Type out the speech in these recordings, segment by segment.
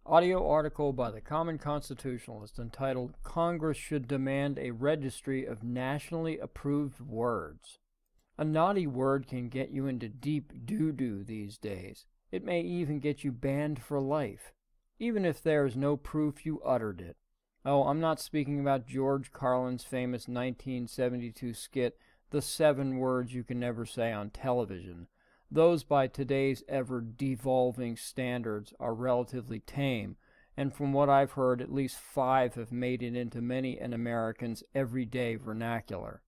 Audio article by the Common Constitutionalist entitled Congress Should Demand a Registry of Nationally Approved Words. A naughty word can get you into deep doo-doo these days. It may even get you banned for life, even if there is no proof you uttered it. Oh, I'm not speaking about George Carlin's famous 1972 skit, The 7 Words You Can Never Say on Television. Those by today's ever-devolving standards are relatively tame, and from what I've heard, at least 5 have made it into many an American's everyday vernacular.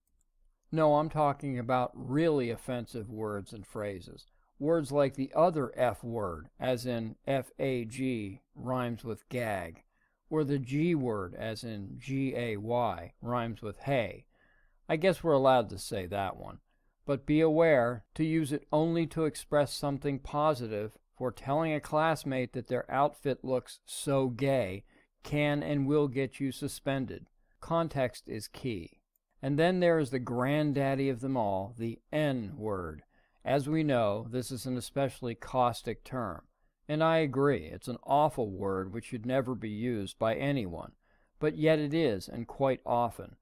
No, I'm talking about really offensive words and phrases. Words like the other F word, as in F-A-G, rhymes with gag, or the G word, as in G-A-Y, rhymes with hay. I guess we're allowed to say that one. But be aware to use it only to express something positive, for telling a classmate that their outfit looks so gay can and will get you suspended. Context is key. And then there is the granddaddy of them all, the N word. As we know, this is an especially caustic term. And I agree, it's an awful word which should never be used by anyone. But yet it is, and quite often.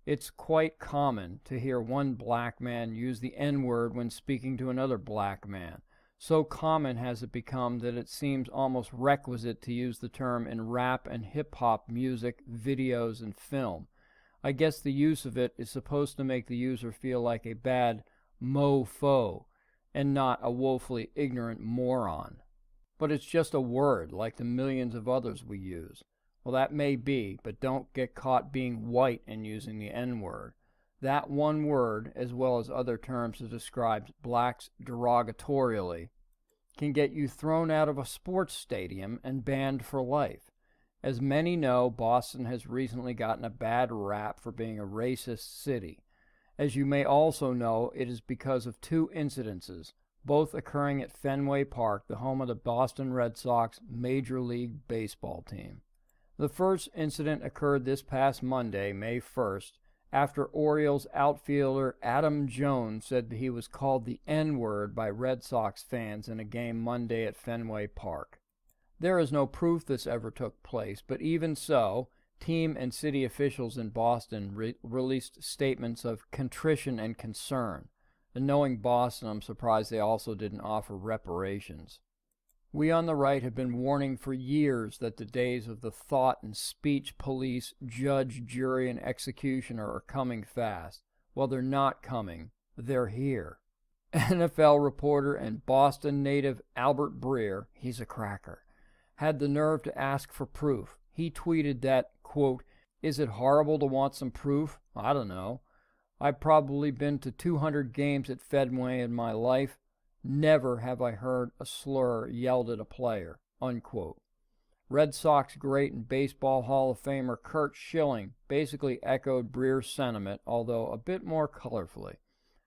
It's quite common to hear one black man use the N-word when speaking to another black man. So common has it become that it seems almost requisite to use the term in rap and hip-hop music, videos, and film. I guess the use of it is supposed to make the user feel like a bad mofo and not a woefully ignorant moron. But it's just a word like the millions of others we use. Well, that may be, but don't get caught being white and using the N-word. That one word, as well as other terms that describe blacks derogatorily, can get you thrown out of a sports stadium and banned for life. As many know, Boston has recently gotten a bad rap for being a racist city. As you may also know, it is because of 2 incidences, both occurring at Fenway Park, the home of the Boston Red Sox Major League Baseball team. The first incident occurred this past Monday, May 1st, after Orioles outfielder Adam Jones said that he was called the N-word by Red Sox fans in a game Monday at Fenway Park. There is no proof this ever took place, but even so, team and city officials in Boston released statements of contrition and concern. And knowing Boston, I'm surprised they also didn't offer reparations. We on the right have been warning for years that the days of the thought and speech police, judge, jury, and executioner are coming fast. Well, they're not coming. They're here. NFL reporter and Boston native Albert Breer, he's a cracker, had the nerve to ask for proof. He tweeted that, quote, "Is it horrible to want some proof? I don't know. I've probably been to 200 games at Fenway in my life. Never have I heard a slur yelled at a player," unquote. Red Sox great and Baseball Hall of Famer Curt Schilling basically echoed Breer's sentiment, although a bit more colorfully.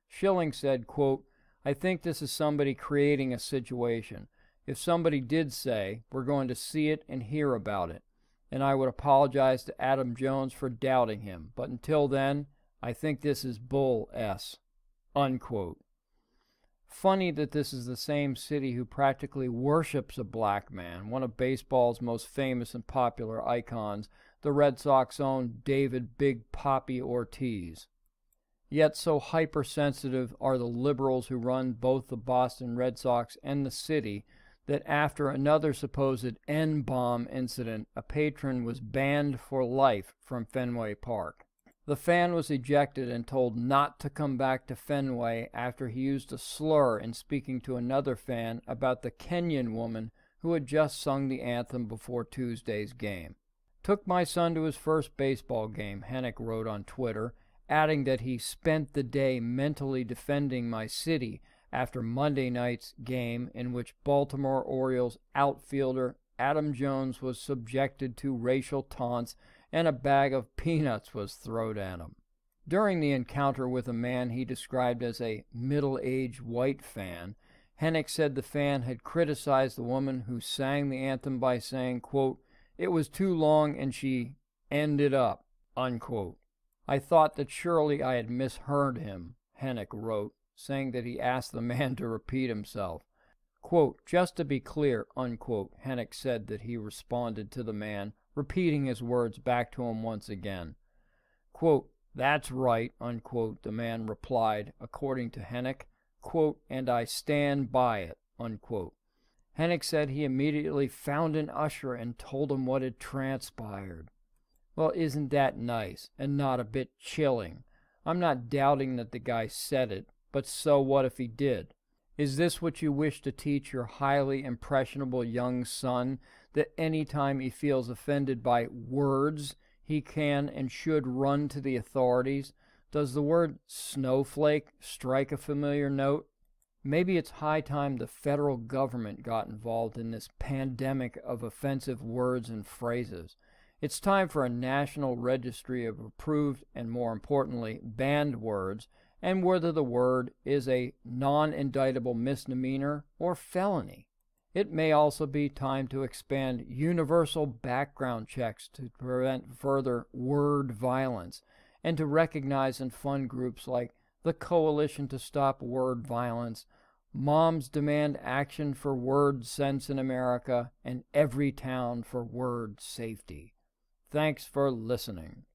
Schilling said, quote, "I think this is somebody creating a situation. If somebody did say, we're going to see it and hear about it, and I would apologize to Adam Jones for doubting him, but until then, I think this is bull S," unquote. Funny that this is the same city who practically worships a black man, one of baseball's most famous and popular icons, the Red Sox own David Big Papi Ortiz. Yet so hypersensitive are the liberals who run both the Boston Red Sox and the city that after another supposed N-bomb incident, a patron was banned for life from Fenway Park. The fan was ejected and told not to come back to Fenway after he used a slur in speaking to another fan about the Kenyan woman who had just sung the anthem before Tuesday's game. "Took my son to his first baseball game," Hennick wrote on Twitter, adding that he spent the day mentally defending my city after Monday night's game in which Baltimore Orioles outfielder Adam Jones was subjected to racial taunts and a bag of peanuts was thrown at him. During the encounter with a man he described as a middle-aged white fan, Hennick said the fan had criticized the woman who sang the anthem by saying, quote, "It was too long and she ended up," unquote. "I thought that surely I had misheard him," Hennick wrote, saying that he asked the man to repeat himself. Quote, "Just to be clear," unquote, Hennick said that he responded to the man, repeating his words back to him once again. Quote, "That's right," unquote, the man replied, according to Hennick, quote, "and I stand by it," unquote. Hennick said he immediately found an usher and told him what had transpired. Well, isn't that nice and not a bit chilling? I'm not doubting that the guy said it, but so what if he did? Is this what you wish to teach your highly impressionable young son, that any time he feels offended by words, he can and should run to the authorities? Does the word snowflake strike a familiar note? Maybe it's high time the federal government got involved in this pandemic of offensive words and phrases. It's time for a national registry of approved and, more importantly, banned words, and whether the word is a non-indictable misdemeanor or felony. It may also be time to expand universal background checks to prevent further word violence, and to recognize and fund groups like the Coalition to Stop Word Violence, Moms Demand Action for Word Sense in America, and Every Town for Word Safety. Thanks for listening.